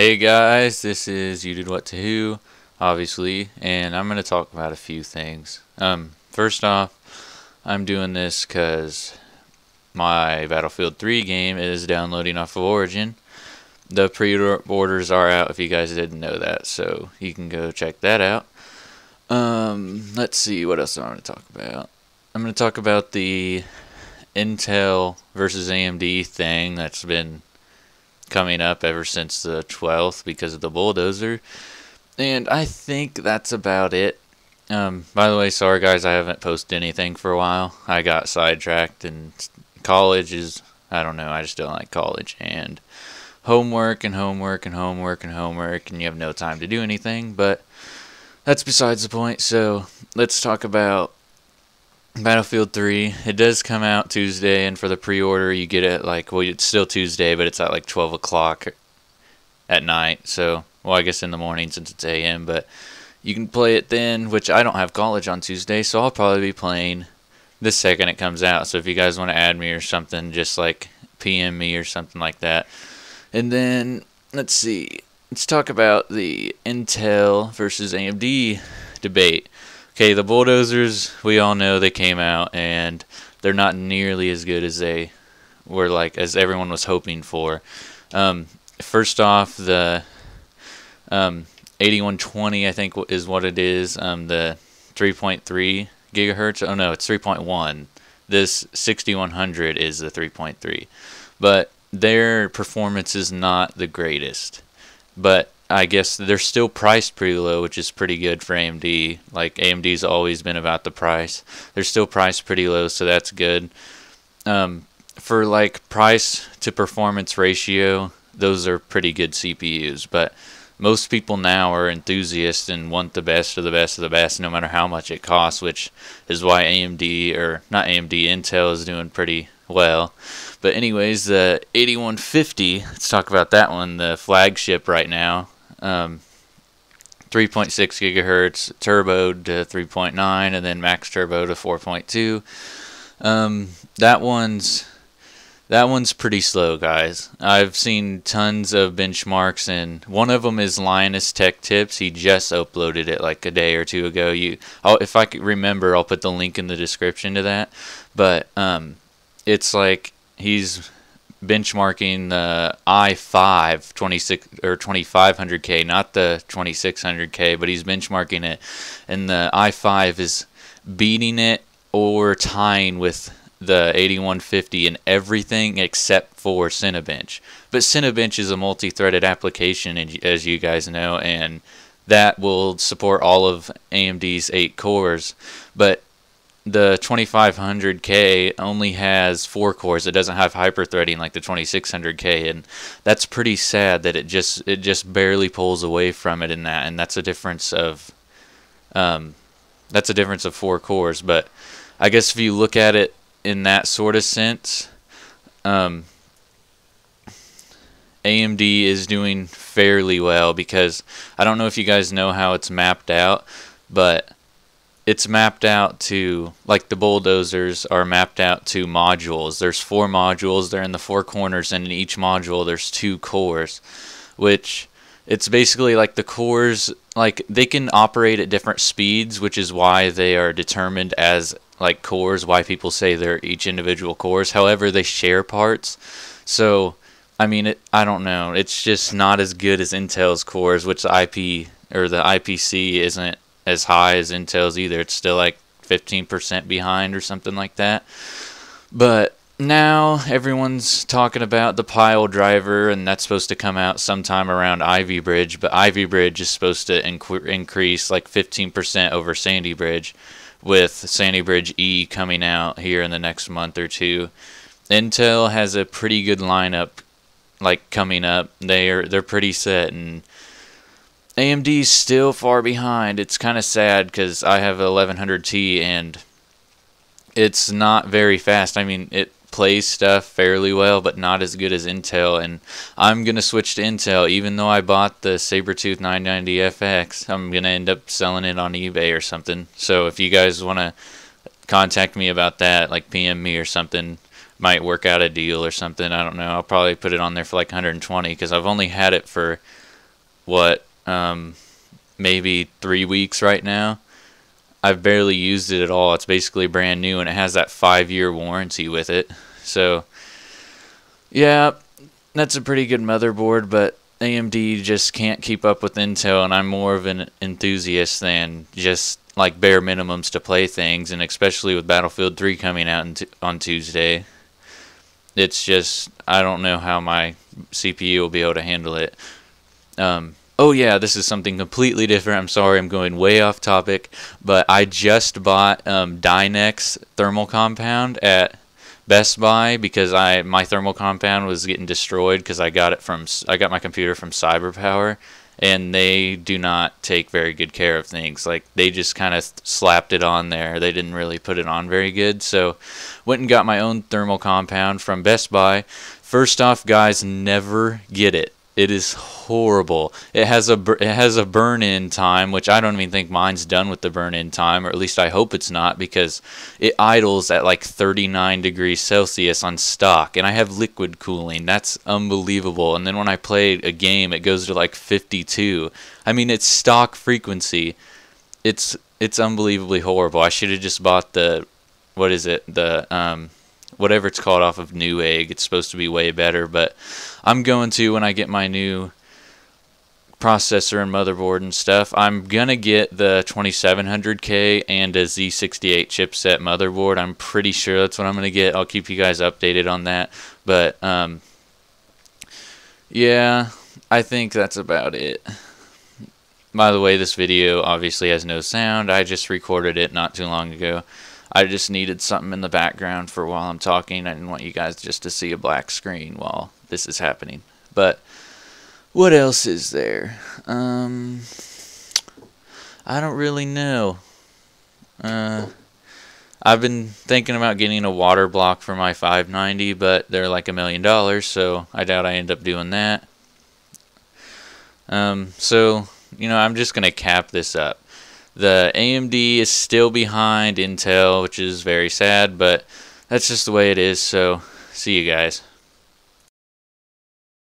Hey guys, this is You Did What to Who, obviously, and I'm going to talk about a few things. First off, I'm doing this because my Battlefield 3 game is downloading off of Origin. The pre-orders are out if you guys didn't know that, so you can go check that out. Let's see, what else am I going to talk about? I'm going to talk about the Intel versus AMD thing that's been coming up ever since the 12th because of the Bulldozer. And I think that's about it. By the way, sorry guys, I haven't posted anything for a while. I got sidetracked, and college is, I don't know, I just don't like college. And homework and homework and homework and homework, and you have no time to do anything. But that's besides the point. So let's talk about Battlefield 3. It does come out Tuesday, and for the pre-order you get it well, it's still Tuesday, but it's at like 12 o'clock at night. So, well, I guess in the morning since it's AM, but you can play it then, which I don't have college on Tuesday, so I'll probably be playing the second it comes out. So if you guys want to add me or something, just like PM me or something like that. And then, let's see, let's talk about the Intel versus AMD debate. Okay, the Bulldozers, we all know they came out, and they're not nearly as good as they were, as everyone was hoping for. First off, the 8120, I think, is what it is. The 3.3 gigahertz. Oh no, it's 3.1. This 6100 is the 3.3, but their performance is not the greatest. But I guess they're still priced pretty low, which is pretty good for AMD. Like, AMD's always been about the price. They're still priced pretty low, so that's good. For price to performance ratio, those are pretty good CPUs. But most people now are enthusiasts and want the best of the best of the best, no matter how much it costs, which is why Intel is doing pretty well. But anyways, the 8150, let's talk about that one, the flagship right now. 3.6 gigahertz turbo to 3.9, and then max turbo to 4.2. That one's pretty slow, guys. I've seen tons of benchmarks, and one of them is Linus Tech Tips. He just uploaded it like a day or two ago. If I could remember, I'll put the link in the description to that. But it's like he's benchmarking the i5 26 or 2500K, not the 2600K, but he's benchmarking it, and the i5 is beating it or tying with the 8150 in everything except for Cinebench. But Cinebench is a multi-threaded application, as you guys know, and that will support all of AMD's 8 cores. But the 2500K only has 4 cores. It doesn't have hyper-threading like the 2600K, and that's pretty sad that it just barely pulls away from it in that, and that's a difference of 4 cores. But I guess if you look at it in that sort of sense, AMD is doing fairly well, because I don't know if you guys know how it's mapped out, but it's mapped out to, like, the Bulldozers are mapped out to modules. There's 4 modules, they're in the 4 corners, and in each module there's 2 cores, which it's basically like the cores, like, they can operate at different speeds, which is why they are determined as like cores, why people say they're each individual cores. However, they share parts. So, I mean, I don't know. It's just not as good as Intel's cores, which the IPC isn't as high as Intel's either. It's still like 15% behind or something like that. But now everyone's talking about the Pile driver, and that's supposed to come out sometime around Ivy Bridge. But Ivy Bridge is supposed to increase like 15% over Sandy Bridge, with Sandy Bridge E coming out here in the next month or two. Intel has a pretty good lineup coming up. They're pretty set, and AMD's still far behind. It's kind of sad because I have a 1100T and it's not very fast. I mean, it plays stuff fairly well, but not as good as Intel, and I'm going to switch to Intel. Even though I bought the Sabertooth 990FX, I'm going to end up selling it on eBay or something. So if you guys want to contact me about that, like PM me or something, might work out a deal or something. I don't know. I'll probably put it on there for like 120, because I've only had it for what, maybe 3 weeks right now. I've barely used it at all. It's basically brand new, and it has that 5-year warranty with it. So, yeah, that's a pretty good motherboard, but AMD just can't keep up with Intel, and I'm more of an enthusiast than just like bare minimums to play things, and especially with Battlefield 3 coming out on Tuesday. It's just, I don't know how my CPU will be able to handle it. Oh yeah, this is something completely different. I'm sorry, I'm going way off topic, but I just bought Dynex thermal compound at Best Buy because my thermal compound was getting destroyed because I got my computer from CyberPower, and they do not take very good care of things. Like, they just kind of slapped it on there. They didn't really put it on very good. So went and got my own thermal compound from Best Buy. First off, guys, never get it. It is horrible. It has a burn-in time, which I don't even think mine's done with the burn-in time, or at least I hope it's not, because it idles at like 39 degrees Celsius on stock, and I have liquid cooling. That's unbelievable. And then when I play a game, it goes to like 52. I mean, it's stock frequency. It's unbelievably horrible. I should have just bought the, what is it, the whatever it's called off of Newegg. It's supposed to be way better, but I'm going to, when I get my new processor and motherboard and stuff, I'm gonna get the 2700K and a Z68 chipset motherboard. I'm pretty sure that's what I'm gonna get. I'll keep you guys updated on that, but yeah, I think that's about it. By the way, this video obviously has no sound. I just recorded it not too long ago. I just needed something in the background for while I'm talking. I didn't want you guys just to see a black screen while this is happening. But what else is there? I don't really know. I've been thinking about getting a water block for my 590, but they're like $1 million, so I doubt I end up doing that. So, you know, I'm just going to cap this up. The AMD is still behind Intel, which is very sad, but that's just the way it is, so see you guys.